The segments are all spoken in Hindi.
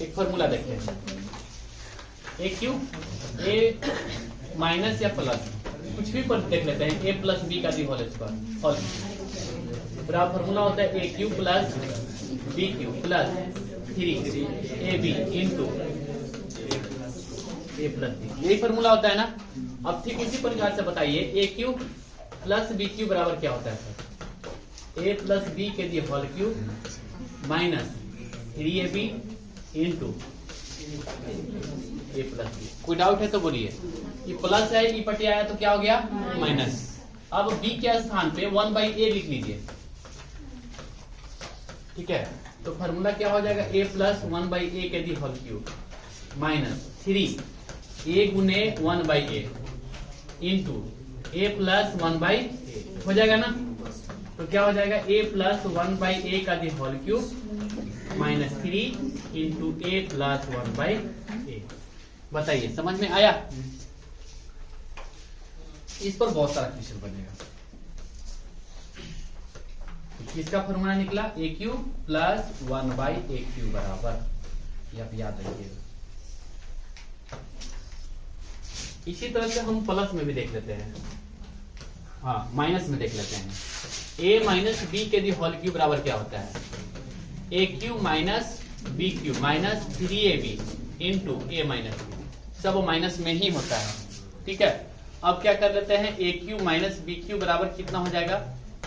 एक फॉर्मूला देखते हैं, ए क्यू ए माइनस या प्लस कुछ भी पर देख लेते हैं, ए प्लस बी का दी होल स्क्वायर होल बराबर फॉर्मूला होता है A cube plus B cube plus 3ab into A plus B, यही फॉर्मूला होता है ना। अब ठीक उसी प्रकार से बताइए A cube plus B cube बराबर क्या होता है सर? ए प्लस बी के the whole cube minus 3ab into A plus B. कोई डाउट है तो बोलिए। ये प्लस है, ये पटी आया तो क्या हो गया माइनस। अब बी के स्थान पे 1/a लिख लीजिए, ठीक है। तो फॉर्मूला क्या हो जाएगा ए प्लस 1/a के the whole cube minus 3a गुने 1/a into A plus 1/a हो जाएगा ना। तो क्या हो जाएगा ए प्लस 1/a का the whole cube minus 3 into A plus 1/a। बताइए समझ में आया? इस पर बहुत सारा क्वेश्चन बनेगा। किसका फॉर्मूला निकला? ए क्यू प्लस 1/a क्यू बराबर, ये आप याद रखिएगा। इसी तरह से हम प्लस में भी देख लेते हैं, हाँ माइनस में देख लेते हैं। a माइनस बी के दी होल क्यूब बराबर क्या होता है? A cube minus B cube minus 3ab into A minus B, सब माइनस में ही होता है, ठीक है। अब क्या कर लेते हैं, ए क्यू माइनस बी क्यू बराबर कितना हो जाएगा?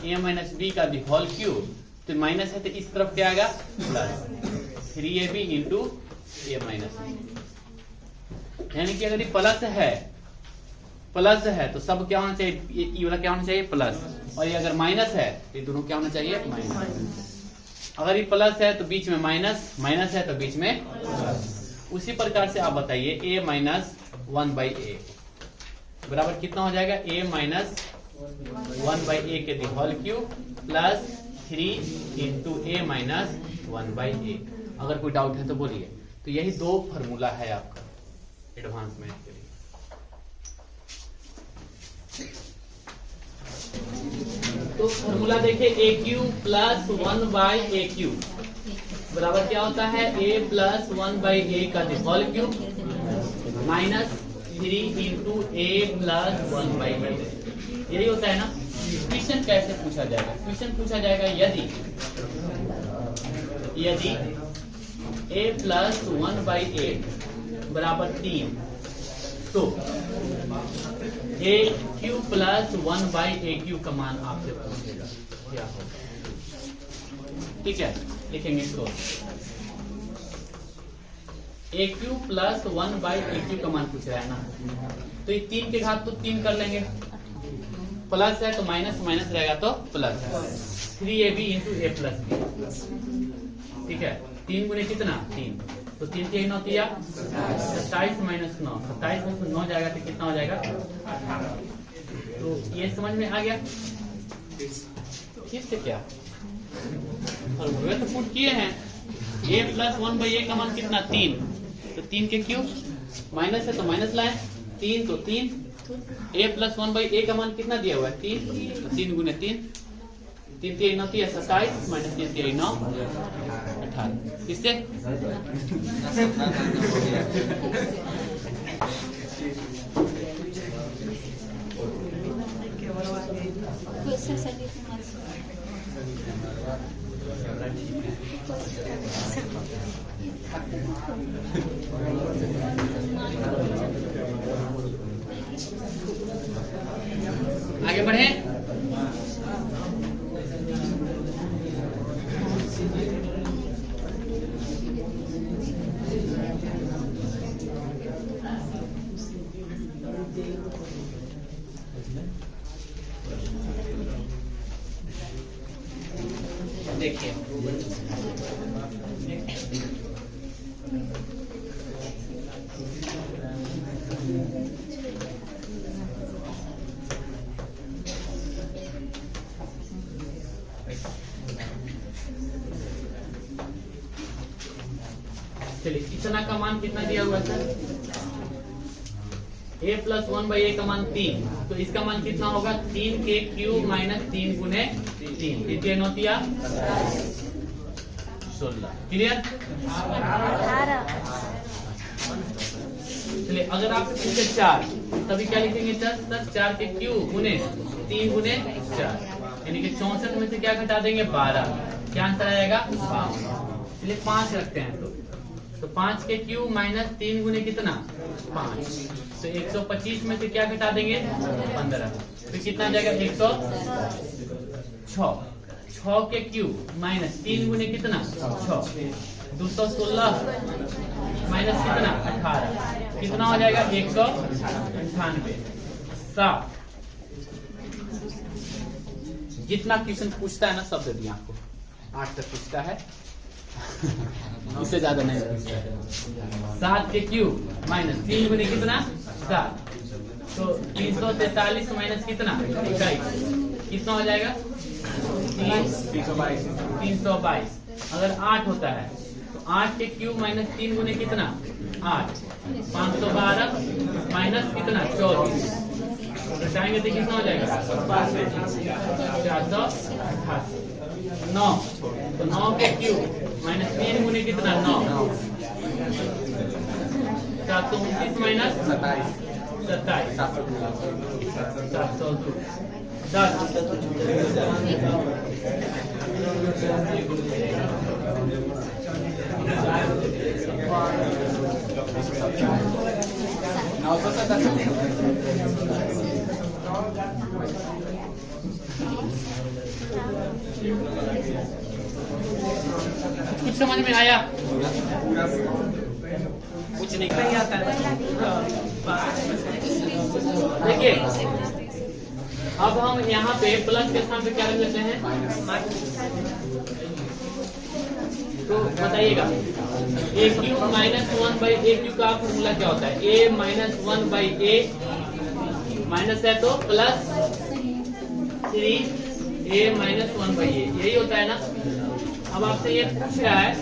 ए माइनस बी का दी होल क्यूब, तो माइनस है तो इस तरफ क्या आएगा plus 3ab into A minus B. यानी कि अगर ये प्लस है तो सब क्या होना चाहिए? ये वाला क्या होना चाहिए प्लस, और ये अगर माइनस है तो ये दोनों क्या होना चाहिए माइनस। अगर ये प्लस है तो बीच में माइनस, माइनस है तो बीच में प्लस। उसी प्रकार से आप बताइए a माइनस 1/a बराबर कितना हो जाएगा? a माइनस 1/a के the whole cube plus 3 into a minus 1/a। अगर कोई डाउट है तो बोलिए। तो यही दो फॉर्मूला है आपका एडवांस मैथ के लिए। तो फॉर्मूला देखिए ए क्यू प्लस 1/a क्यू बराबर क्या होता है? a प्लस 1/a का whole cube minus 3 into a plus 1/a। यही होता है ना। क्वेश्चन कैसे पूछा जाएगा? क्वेश्चन पूछा जाएगा यदि a प्लस 1/a बराबर 3 तो A cube plus 1/a Q का मान आपसे पूछेगा क्या होगा, ठीक है। लिखेंगे इसको, ए क्यू प्लस 1/a क्यू का मान पूछ रहा है ना। तो ये 3 के घात तो 3 कर लेंगे, प्लस है तो माइनस, माइनस रहेगा तो plus 3ab into A plus B, ठीक है। 3 गुने कितना 3, तो 3 के 9 दिया 27 माइनस 9, 27 में 9 जाएगा तो कितना हो जाएगा 18। तो ये समझ में आ गया। फिर से क्या फॉर्मूला तो पुट किए हैं, a प्लस 1/a का मान कितना 3, तो 3 के क्यूब, माइनस है तो माइनस लाए 3 तो 3, a प्लस 1/a का मान कितना दिया हुआ है 3, तो 3 गुने 3, 3 3 9 27 माइनस 3 3 9 18। इससे आगे बढ़े। देखिए चलिए, इतना का मान कितना दिया हुआ है सर? a प्लस 1/a का मान 3, तो इसका मान कितना होगा? 3 के क्यूब माइनस 3 गुने 3, 3 के 9 दिया 16। क्लियर? चलिए अगर आप पूछे 4 तभी क्या लिखेंगे सर? 4 के क्यूब गुने 3 गुने 4 यानी कि 64 में से क्या घटा देंगे? 12। क्या आंसर आएगा? 5। चलिए 5 रखते हैं तो 5 के क्यूब माइनस 3 गुने कितना? 5। तो 125 में से क्या घटा देंगे? 15। तो कितना आ जाएगा? 106। 6 के क्यूब माइनस 3 गुने कितना? 6। 216 माइनस कितना? 18। कितना हो जाएगा? 198। 7। जितना क्वेश्चन पूछता है ना सब दे दिया आपको। 8 तक पूछता है इससे ज्यादा नहीं पूछता है। 7 के क्यूब माइनस 3 गुने कितना? 7। तो 343 माइनस कितना? 21। कितना हो जाएगा? 322। अगर 8 होता है तो 8 के क्यूब माइनस 3 गुने कितना? 8। 512 माइनस कितना? 24। घटाएंगे तो कितना हो जाएगा? 488। 9 तो 9 के क्यूब माइनस 3 गुने कितना? 9। 729 माइनस 27। 702। 10। कुछ समझ में आया? कुछ नहीं आता है। देखिए अब हम यहाँ पे प्लस के स्थान पे क्या रख लेते हैं? तो बताइएगा A cube minus 1 by A cube का फॉर्मूला क्या होता है? A minus 1 by A minus है तो plus 3 A minus 1 by A, यही होता है ना? अब आपसे ये पूछ रहा है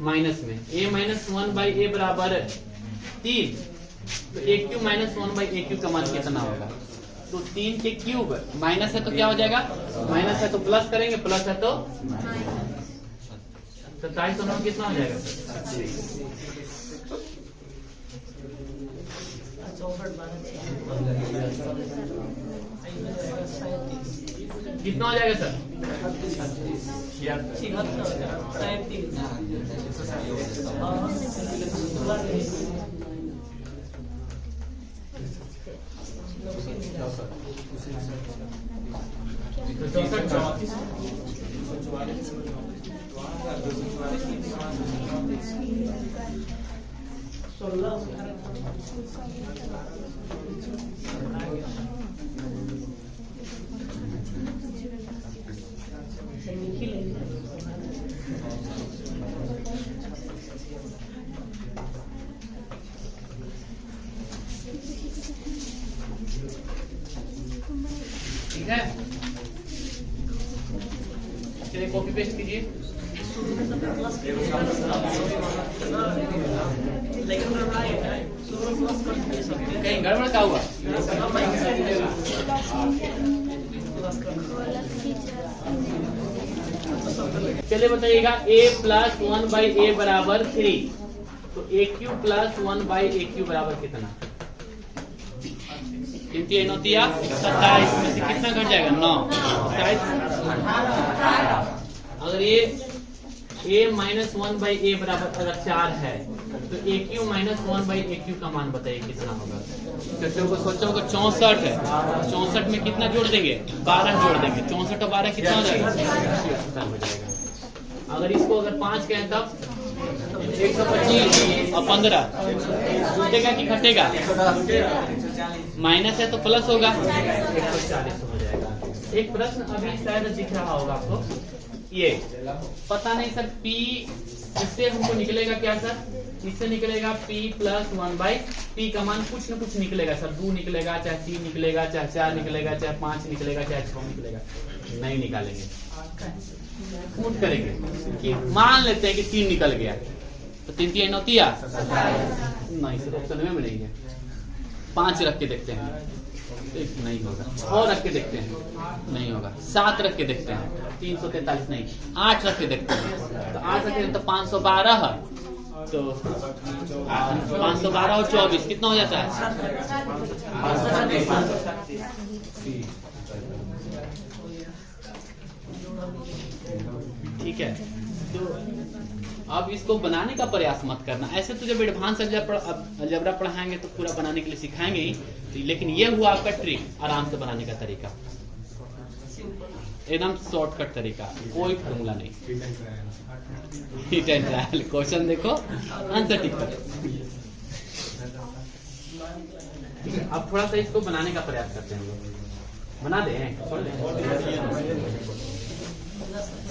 माइनस में ए माइनस 1 बाई ए बराबर 3, तो A cube minus 1 by A cube का मान कितना होगा? तो 3 के क्यूब माइनस है तो क्या हो जाएगा? माइनस है तो प्लस करेंगे, प्लस है तो 27 तो कितना हो जाएगा? कितना हो जाएगा सर? ठीक है, चलिए कॉपी पेस्ट कीजिए। कहीं गड़बड़ का हुआ? चलिए बताइएगा a प्लस 1 बाई ए बराबर 3, तो A cube plus 1 by A cube बराबर कितना? 27 में से कितना घट जाएगा? 9। अगर ये a माइनस 1 बाई ए बराबर अगर 4 है तो A cube minus 1 by A cube का मान बताइए कितना होगा? बच्चों को सोचा होगा 64 है, 64 में कितना जोड़ देंगे? 12 जोड़ देंगे। 64 और 12 कितना हो जाएगा? 76 हो जाएगा। अगर इसको अगर 5 कहें तब 125 और 15 जुटेगा कि घटेगा? माइनस है तो प्लस होगा, 140 हो जाएगा। एक प्रश्न अभी शायद दिख रहा होगा आपको, ये पता नहीं सर P इससे हमको निकलेगा क्या सर? इससे निकलेगा P प्लस 1 बाई P का मान कुछ न कुछ निकलेगा सर। 2 निकलेगा, चाहे 3 निकलेगा, चाहे 4 निकलेगा, चाहे 5 निकलेगा, चाहे 6 निकलेगा। नहीं निकालेंगे, कूट करेंगे कि मान लेते हैं कि 3 निकल गया तो 3 3 9 नहीं सर, ऑप्शन में नहीं है। 5 रख के देखते हैं। नहीं होगा। 6 रख के देखते हैं, नहीं होगा। 7 रख के देखते हैं, 343 नहीं। 8 रख के देखते हैं, तो 8 रख के तो 512, तो 512 और 24 कितना हो जाता है? ठीक है, तो अब इसको बनाने का प्रयास मत करना। ऐसे तो जब एडवांस अलजेब्रा पढ़ाएंगे तो पूरा बनाने के लिए सिखाएंगे ही, लेकिन ये हुआ आपका ट्रिक, आराम से बनाने का तरीका, एकदम शॉर्टकट तरीका, कोई फॉर्मूला नहीं। हिट एंड ट्रायल, क्वेश्चन देखो, आंसर टिक करो। अब थोड़ा सा इसको बनाने का प्रयास करते हैं, बना दे,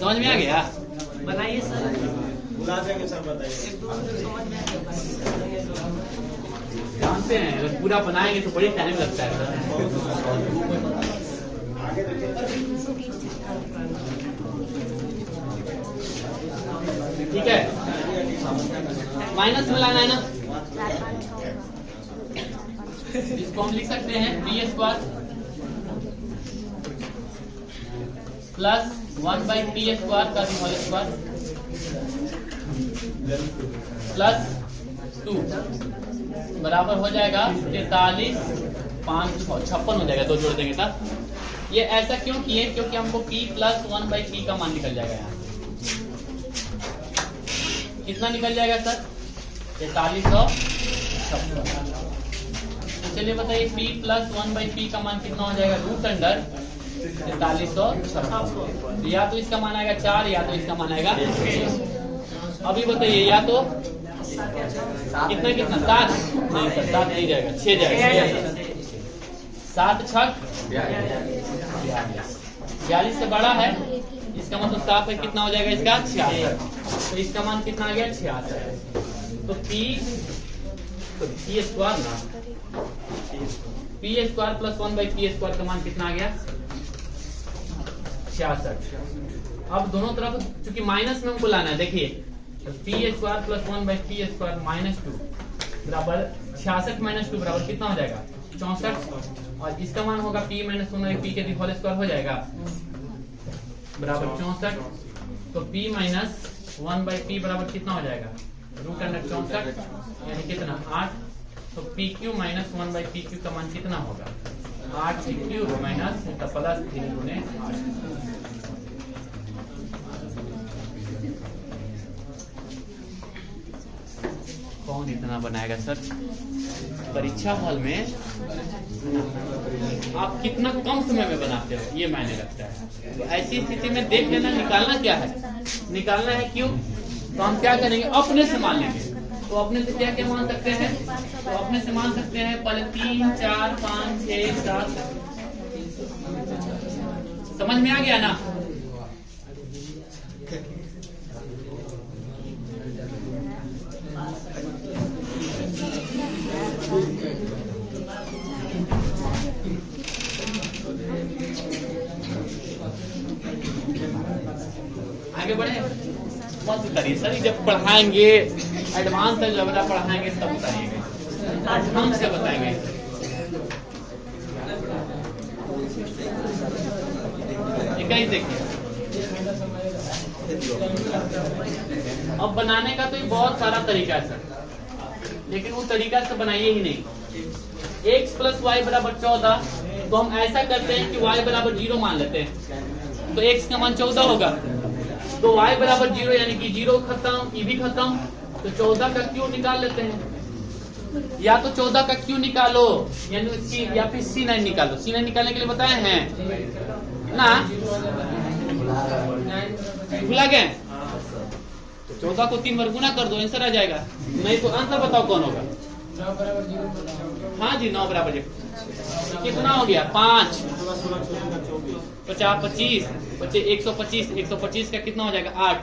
समझ में आ गया? बनाइए सर, बुला देंगे सर, बताइए। जानते हैं अगर पूरा बनाएंगे तो बड़ी टाइम लगता है सर। ठीक है, माइनस में लाना है ना, इसको हम लिख सकते हैं B square plus 1/p square का होल स्क्वायर प्लस 2 बराबर हो जाएगा 43, 5 56 हो जाएगा, 2 जोड़ देंगे तब। ये ऐसा क्यों किए? क्योंकि हमको p प्लस 1/p का मान निकल जाएगा यहाँ। कितना निकल जाएगा सर? 4356। तो चलिए बताइए p प्लस 1/p का मान कितना हो जाएगा? Root under 4356। या तो इसका मान आएगा 4 या तो इसका मान आएगा 6। अभी बताइए, या तो कितना 7 नहीं सर, 7 नहीं जाएगा, 6 जाएगा। 7 छक 42 से बड़ा है, इसका मतलब साफ है, कितना हो जाएगा इसका? 66। तो इसका मान कितना आ गया? 66। तो p स्क्वायर ना, p square plus 1/p square का मान कितना आ गया? 66। अब दोनों तरफ चूंकि माइनस में हमको लाना है, देखिए p square plus 1/p square -2 बराबर 66 -2 बराबर कितना हो जाएगा? 64। और इसका मान होगा p - 1/p के होल स्क्वायर हो जाएगा बराबर 64। तो p - 1/p बराबर कितना हो जाएगा? रूट अंडर 64 यानी कितना? 8। तो pq - 1/pq का मान कितना होगा? 8pq माइनस प्लस 3 गुणे 8। कौन इतना बनाएगा सर? परीक्षा हॉल में आप कितना कम समय में बनाते हो ये मायने रखता है। तो ऐसी स्थिति में देख लेना, निकालना क्या है, निकालना है क्यों, तो हम क्या करेंगे? अपने से मान लेंगे। तो अपने से क्या क्या मान सकते हैं? तो अपने से मान सकते हैं पहले 3, 4, 5, 6, 7। समझ में आ गया ना? आगे बढ़े, मत करिए सर, जब पढ़ाएंगे एडवांस अलजेब्रा पढ़ाएंगे तब बताइएगा, आज हम से बताएंगे। देखिए अब बनाने का तो ये बहुत सारा तरीका है सर, लेकिन वो तरीका से बनाइए ही नहीं। x प्लस वाई बराबर 14, तो हम ऐसा करते हैं कि y बराबर 0 मान लेते हैं, तो x का मान 14 होगा। तो y बराबर 0 यानी कि 0 खत्म, ये भी खत्म, तो 14 का क्यू निकाल लेते हैं। या तो 14 का क्यू निकालो यानी C, या फिर C9 निकालो। C9 निकालने के लिए बताए हैं ना, भुला गए? 14 को 3 बार गुना कर दो, आंसर आ जाएगा। नहीं तो आंसर बताओ कौन होगा? 9 बराबर 0। हाँ जी, 9 बराबर 0 कितना हो गया? 5 50 25 125 125 का कितना हो जाएगा? 8।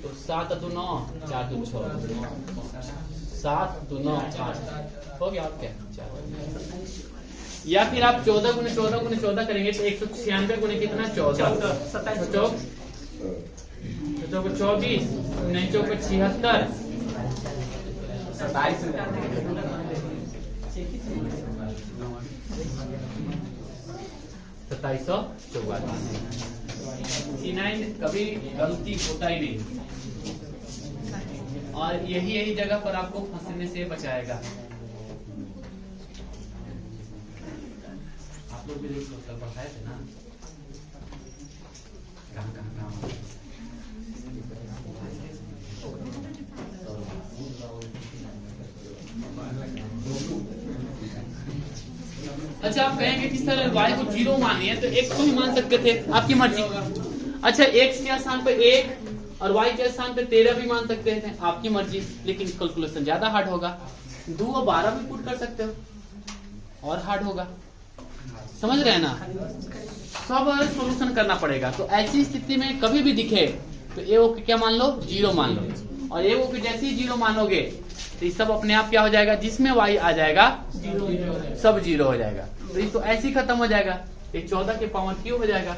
तो 7 2 9 4 2 6 7 2 9 8 हो गया। आप क्या? या फिर आप 14 गुने 14 गुने 14 करेंगे तो 196 गुने कितना? 14 24 24 नहीं 76 27 2744। C9 कभी गलती होता ही नहीं, और यही जगह पर आपको फंसने से बचाएगा। आप लोग भी कल पढ़ाए थे ना, कहाँ अच्छा, आप कहेंगे कि सर y को 0 मानिए तो x को ही मान सकते थे, आपकी मर्जी। अच्छा, x के स्थान पे 1 और y के स्थान पे 13 भी मान सकते थे, आपकी मर्जी, लेकिन कैलकुलेशन ज्यादा हार्ड होगा। 2 और 12 भी पुट कर सकते हो, और हार्ड होगा। समझ रहे हैं ना, सब सॉल्यूशन करना पड़ेगा। तो ऐसी स्थिति में कभी भी दिखे तो ए को क्या मान लो, 0 मान लो, और ए को जैसे ही 0 मानोगे तो ये सब अपने आप क्या हो जाएगा, जिसमें y आ जाएगा सब 0 हो जाएगा। तो ये तो ऐसे ही खत्म हो जाएगा, ये 14 के पावर क्यों हो जाएगा।